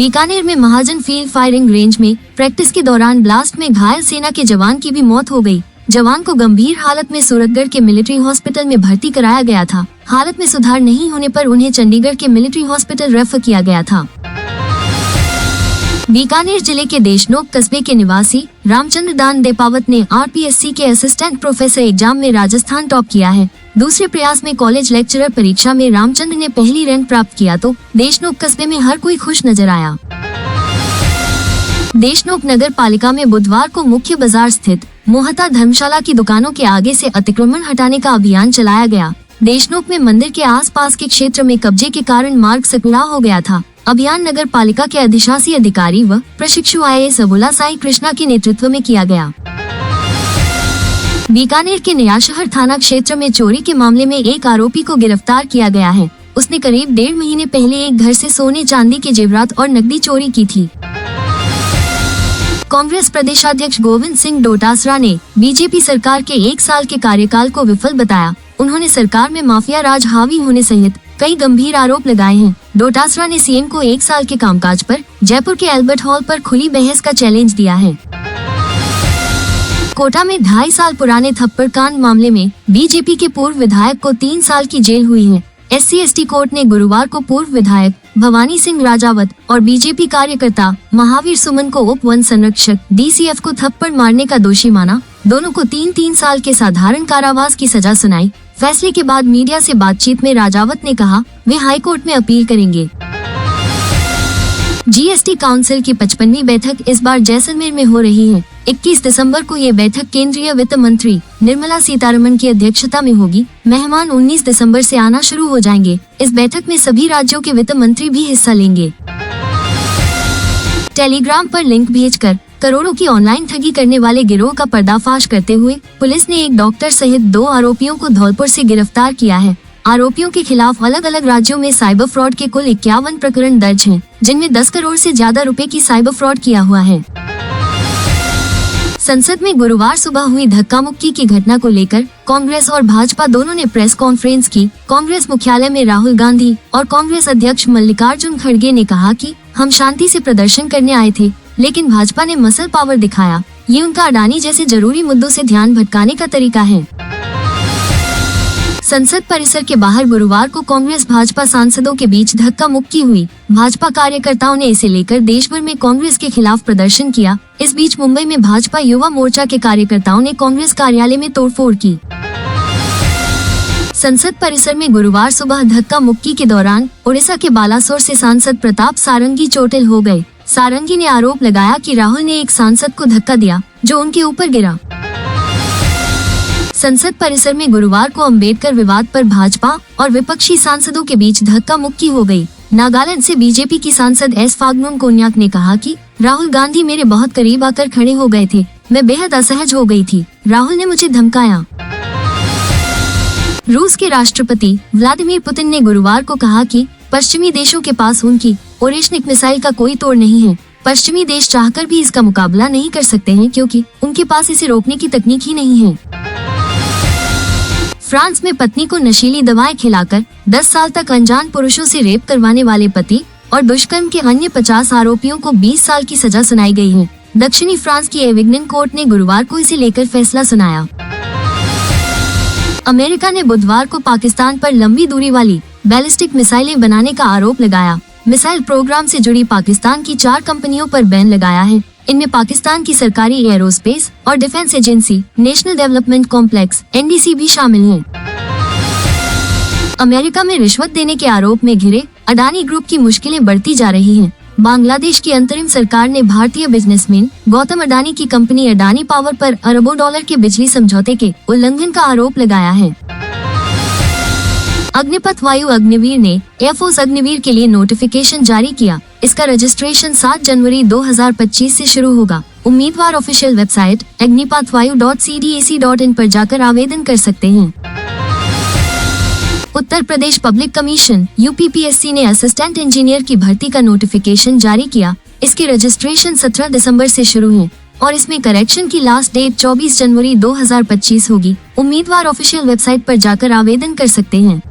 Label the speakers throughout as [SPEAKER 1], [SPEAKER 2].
[SPEAKER 1] बीकानेर में महाजन field firing range में practice के दौरान ब्लास्ट में घायल सेना के जवान की भी मौत हो गई। जवान को गंभीर हालत में सूरतगढ़ के मिलिट्री हॉस्पिटल में भर्ती कराया गया था। हालत में सुधार नहीं होने पर उन्हें चंडीगढ़ के मिलिट्री हॉस्पिटल रेफर किया गया था। बीकानेर जिले के देशनोक कस्बे के निवासी रामचंद्र दान देपावत ने RPSC के असिस्टेंट प्रोफेसर एग्जाम में राजस्थान टॉप किया है। दूसरे प्रयास में कॉलेज लेक्चरर परीक्षा में रामचंद्र ने पहली रैंक प्राप्त किया तो देशनोक कस्बे में हर कोई खुश नजर आया। देशनोक नगर पालिका में बुधवार को मुख्य बाजार स्थित मोहता धर्मशाला की दुकानों के आगे से अतिक्रमण हटाने का अभियान चलाया गया। देशनोक में मंदिर के आसपास के क्षेत्र में कब्जे के कारण मार्ग सकड़ा हो गया था। अभियान नगर पालिका के अधिशासी अधिकारी व प्रशिक्षु IAS अबुला साई कृष्णा के नेतृत्व में किया गया। बीकानेर के नया शहर थाना क्षेत्र में चोरी के मामले में एक आरोपी को गिरफ्तार किया गया है। उसने करीब 1.5 महीने पहले एक घर से सोने चांदी के जेवरात और नकदी चोरी की थी। कांग्रेस प्रदेशाध्यक्ष गोविंद सिंह डोटासरा ने बीजेपी सरकार के 1 साल के कार्यकाल को विफल बताया। उन्होंने सरकार में माफिया राज हावी होने सहित कई गंभीर आरोप लगाए हैं। डोटासरा ने CM को 1 साल के कामकाज पर जयपुर के एल्बर्ट हॉल पर खुली बहस का चैलेंज दिया है। कोटा में 2.5 साल पुराने थप्पड़ कांड मामले में बीजेपी के पूर्व विधायक को 3 साल की जेल हुई है। SC/ST कोर्ट ने गुरुवार को पूर्व विधायक भवानी सिंह राजावत और बीजेपी कार्यकर्ता महावीर सुमन को उप वन संरक्षक DCF को थप्पड़ मारने का दोषी माना। दोनों को 3 साल के साधारण कारावास की सजा सुनाई। फैसले के बाद मीडिया से बातचीत में राजावत ने कहा वे हाईकोर्ट में अपील करेंगे। GST काउंसिल की 55वीं बैठक इस बार जैसलमेर में हो रही है। 21 दिसंबर को ये बैठक केंद्रीय वित्त मंत्री निर्मला सीतारमण की अध्यक्षता में होगी। मेहमान 19 दिसंबर से आना शुरू हो जाएंगे। इस बैठक में सभी राज्यों के वित्त मंत्री भी हिस्सा लेंगे। टेलीग्राम पर लिंक भेजकर करोड़ों की ऑनलाइन ठगी करने वाले गिरोह का पर्दाफाश करते हुए पुलिस ने एक डॉक्टर सहित 2 आरोपियों को धौलपुर से गिरफ्तार किया है। आरोपियों के खिलाफ अलग अलग राज्यों में साइबर फ्रॉड के कुल 51 प्रकरण दर्ज हैं, जिनमें 10 करोड़ से ज्यादा रुपए की साइबर फ्रॉड किया हुआ है। संसद में गुरुवार सुबह हुई धक्का मुक्की की घटना को लेकर कांग्रेस और भाजपा दोनों ने प्रेस कॉन्फ्रेंस की। कांग्रेस मुख्यालय में राहुल गांधी और कांग्रेस अध्यक्ष मल्लिकार्जुन खड़गे ने कहा कि हम शांति से प्रदर्शन करने आए थे, लेकिन भाजपा ने मसल पावर दिखाया। ये उनका अडानी जैसे जरूरी मुद्दों से ध्यान भटकाने का तरीका है। संसद परिसर के बाहर गुरुवार को कांग्रेस भाजपा सांसदों के बीच धक्का मुक्की हुई। भाजपा कार्यकर्ताओं ने इसे लेकर देश भर में कांग्रेस के खिलाफ प्रदर्शन किया। इस बीच मुंबई में भाजपा युवा मोर्चा के कार्यकर्ताओं ने कांग्रेस कार्यालय में तोड़फोड़ की। संसद परिसर में गुरुवार सुबह धक्का मुक्की के दौरान उड़ीसा के बालासोर से सांसद प्रताप सारंगी चोटिल हो गए। सारंगी ने आरोप लगाया कि राहुल ने एक सांसद को धक्का दिया जो उनके ऊपर गिरा। संसद परिसर में गुरुवार को अंबेडकर विवाद पर भाजपा और विपक्षी सांसदों के बीच धक्का मुक्की हो गई। नागालैंड से बीजेपी की सांसद S फागनुन कोन्याक ने कहा कि राहुल गांधी मेरे बहुत करीब आकर खड़े हो गए थे। मैं बेहद असहज हो गई थी। राहुल ने मुझे धमकाया। रूस के राष्ट्रपति व्लादिमीर पुतिन ने गुरुवार को कहा कि पश्चिमी देशों के पास उनकी ओरेशनिक मिसाइल का कोई तोड़ नहीं है। पश्चिमी देश चाहकर भी इसका मुकाबला नहीं कर सकते हैं क्योंकि उनके पास इसे रोकने की तकनीक ही नहीं है। फ्रांस में पत्नी को नशीली दवाएं खिलाकर 10 साल तक अनजान पुरुषों से रेप करवाने वाले पति और दुष्कर्म के अन्य 50 आरोपियों को 20 साल की सजा सुनाई गई है। दक्षिणी फ्रांस की एविग्नन कोर्ट ने गुरुवार को इसे लेकर फैसला सुनाया। अमेरिका ने बुधवार को पाकिस्तान पर लंबी दूरी वाली बैलिस्टिक मिसाइलें बनाने का आरोप लगाया। मिसाइल प्रोग्राम से जुड़ी पाकिस्तान की 4 कंपनियों पर बैन लगाया है। इनमें पाकिस्तान की सरकारी एयरोस्पेस और defence agency national development complex NDC भी शामिल है। अमेरिका में रिश्वत देने के आरोप में घिरे अडानी ग्रुप की मुश्किलें बढ़ती जा रही हैं। बांग्लादेश की अंतरिम सरकार ने भारतीय बिजनेसमैन गौतम अडानी की कंपनी अडानी पावर पर अरबों डॉलर के बिजली समझौते के उल्लंघन का आरोप लगाया है। अग्निपथ वायु अग्निवीर ने एयरफोर्स अग्निवीर के लिए नोटिफिकेशन जारी किया। इसका रजिस्ट्रेशन 7 जनवरी 2025 से शुरू होगा। उम्मीदवार ऑफिशियल वेबसाइट agnipathvayu.cdac.in पर जाकर आवेदन कर सकते हैं। Uttar Pradesh public commission UPPSC ने असिस्टेंट इंजीनियर की भर्ती का नोटिफिकेशन जारी किया। इसके रजिस्ट्रेशन 17 दिसंबर से शुरू है और इसमें करेक्शन की लास्ट डेट 24 जनवरी 2025 होगी। उम्मीदवार ऑफिशियल वेबसाइट पर जाकर आवेदन कर सकते हैं।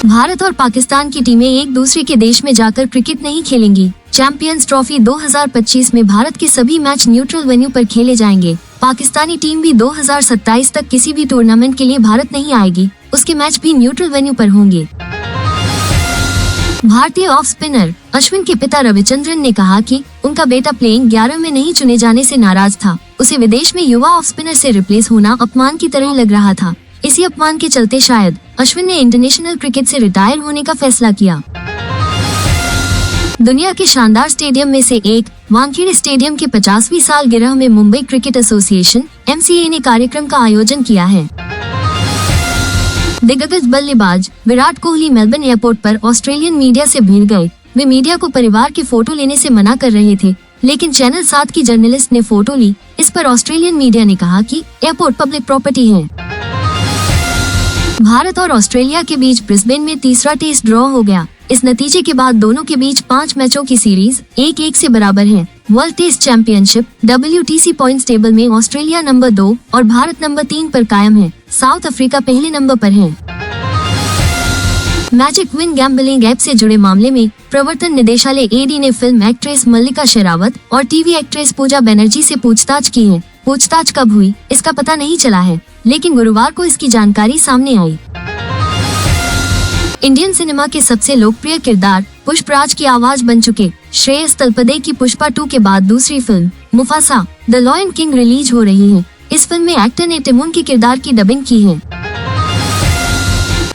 [SPEAKER 1] भारत और पाकिस्तान की टीमें एक दूसरे के देश में जाकर क्रिकेट नहीं खेलेंगी। चैंपियंस ट्रॉफी 2025 में भारत के सभी मैच न्यूट्रल वेन्यू पर खेले जाएंगे। पाकिस्तानी टीम भी 2027 तक किसी भी टूर्नामेंट के लिए भारत नहीं आएगी, उसके मैच भी न्यूट्रल वेन्यू पर होंगे। भारतीय ऑफ स्पिनर अश्विन के पिता रविचंद्रन ने कहा कि उनका बेटा प्लेइंग 11 में नहीं चुने जाने से नाराज था। उसे विदेश में युवा ऑफ स्पिनर से रिप्लेस होना अपमान की तरह लग रहा था। इसी अपमान के चलते शायद अश्विन ने इंटरनेशनल क्रिकेट से रिटायर होने का फैसला किया। दुनिया के शानदार स्टेडियम में से एक वानखेड़े स्टेडियम के 50वीं सालगिरह में मुंबई क्रिकेट एसोसिएशन (MCA) ने कार्यक्रम का आयोजन किया है। दिग्गज बल्लेबाज विराट कोहली मेलबर्न एयरपोर्ट पर ऑस्ट्रेलियन मीडिया से भिड़ गए। वे मीडिया को परिवार के फोटो लेने से मना कर रहे थे, लेकिन चैनल 7 की जर्नलिस्ट ने फोटो ली। इस पर ऑस्ट्रेलियन मीडिया ने कहा कि एयरपोर्ट पब्लिक प्रॉपर्टी है। भारत और ऑस्ट्रेलिया के बीच ब्रिस्बेन में तीसरा टेस्ट ड्रॉ हो गया। इस नतीजे के बाद दोनों के बीच 5 मैचों की सीरीज 1-1 से बराबर है। World test championship WTC points table में ऑस्ट्रेलिया नंबर 2 और भारत नंबर 3 पर कायम है। साउथ अफ्रीका पहले नंबर पर है। मैजिक विन गैम्बलिंग ऐप से जुड़े मामले में प्रवर्तन निदेशालय ED ने फिल्म एक्ट्रेस मल्लिका शेरावत और टीवी एक्ट्रेस पूजा बनर्जी से पूछताछ की है। पूछताछ कब हुई इसका पता नहीं चला है, लेकिन गुरुवार को इसकी जानकारी सामने आई। इंडियन सिनेमा के सबसे लोकप्रिय किरदार पुष्पराज की आवाज बन चुके श्रेयस तलपदे की पुष्पा 2 के बाद दूसरी film Mufasa the lion king release हो रही है। इस फिल्म में एक्टर ने टिमोन के किरदार की डबिंग की है।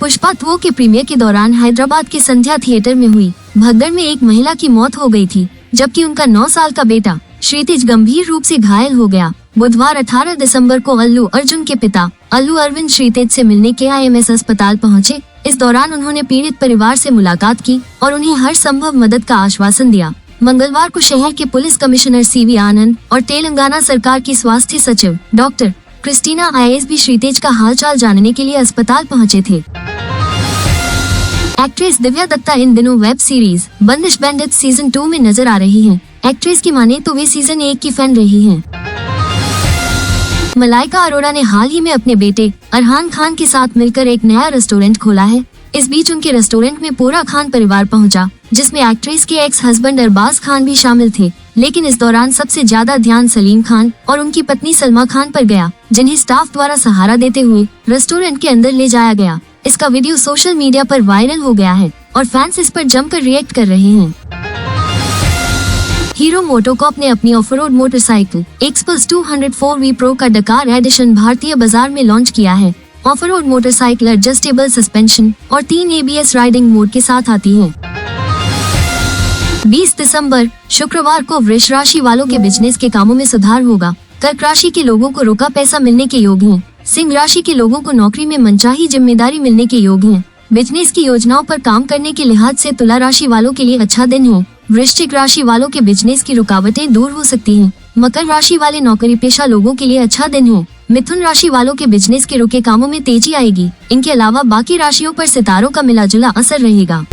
[SPEAKER 1] पुष्पा 2 के प्रीमियर के दौरान हैदराबाद के संध्या थिएटर में हुई भगदड़ में एक महिला की मौत हो गई थी, जबकि उनका 9 साल का बेटा क्षितिज गंभीर रूप से घायल हो गया। बुधवार 18 दिसंबर को अल्लू अर्जुन के पिता अल्लू अरविंद क्षितिज से मिलने के IMS अस्पताल पहुंचे। इस दौरान उन्होंने पीड़ित परिवार से मुलाकात की और उन्हें हर संभव मदद का आश्वासन दिया। मंगलवार को शहर के पुलिस कमिश्नर CV आनंद और तेलंगाना सरकार की स्वास्थ्य सचिव डॉक्टर क्रिस्टीना IAS भी क्षितिज का हालचाल जानने के लिए अस्पताल पहुंचे थे। एक्ट्रेस दिव्या दत्ता इन दिनों वेब सीरीज बंदिश बैंडिट सीजन 2 में नजर आ रही हैं। एक्ट्रेस की माने तो वे सीजन 1 की फैन रही हैं। मलाइका अरोड़ा ने हाल ही में अपने बेटे अरहान खान के साथ मिलकर एक नया रेस्टोरेंट खोला है। इस बीच उनके रेस्टोरेंट में पूरा खान परिवार पहुंचा, जिसमें एक्ट्रेस के एक्स हस्बैंड अरबाज खान भी शामिल थे। लेकिन इस दौरान सबसे ज्यादा ध्यान सलीम खान और उनकी पत्नी सलमा खान पर गया, जिन्हें स्टाफ द्वारा सहारा देते हुए रेस्टोरेंट के अंदर ले जाया गया। इसका वीडियो सोशल मीडिया पर वायरल हो गया है और फैंस इस पर जमकर रिएक्ट कर रहे हैं। हीरो मोटोकॉर्प ने अपनी off-road motorcycle XPulse 204V pro का डकार एडिशन भारतीय बाजार में लॉन्च किया है। ऑफ-रोड मोटरसाइकिल एडजस्टेबल सस्पेंशन और 3 ABS राइडिंग मोड के साथ आती है। 20 दिसंबर शुक्रवार को वृष राशि वालों के बिजनेस के कामों में सुधार होगा। कर्क राशि के लोगों को रुका पैसा मिलने के योग हैं। सिंह राशि के लोगों को नौकरी में मनचाही जिम्मेदारी मिलने के योग हैं। बिजनेस की योजनाओं पर काम करने के लिहाज से तुला राशि वालों के लिए अच्छा दिन है। वृश्चिक राशि वालों के बिजनेस की रुकावटें दूर हो सकती हैं। मकर राशि वाले नौकरी पेशा लोगों के लिए अच्छा दिन है। मिथुन राशि वालों के बिजनेस के रुके कामों में तेजी आएगी। इनके अलावा बाकी राशियों पर सितारों का मिला जुला असर रहेगा।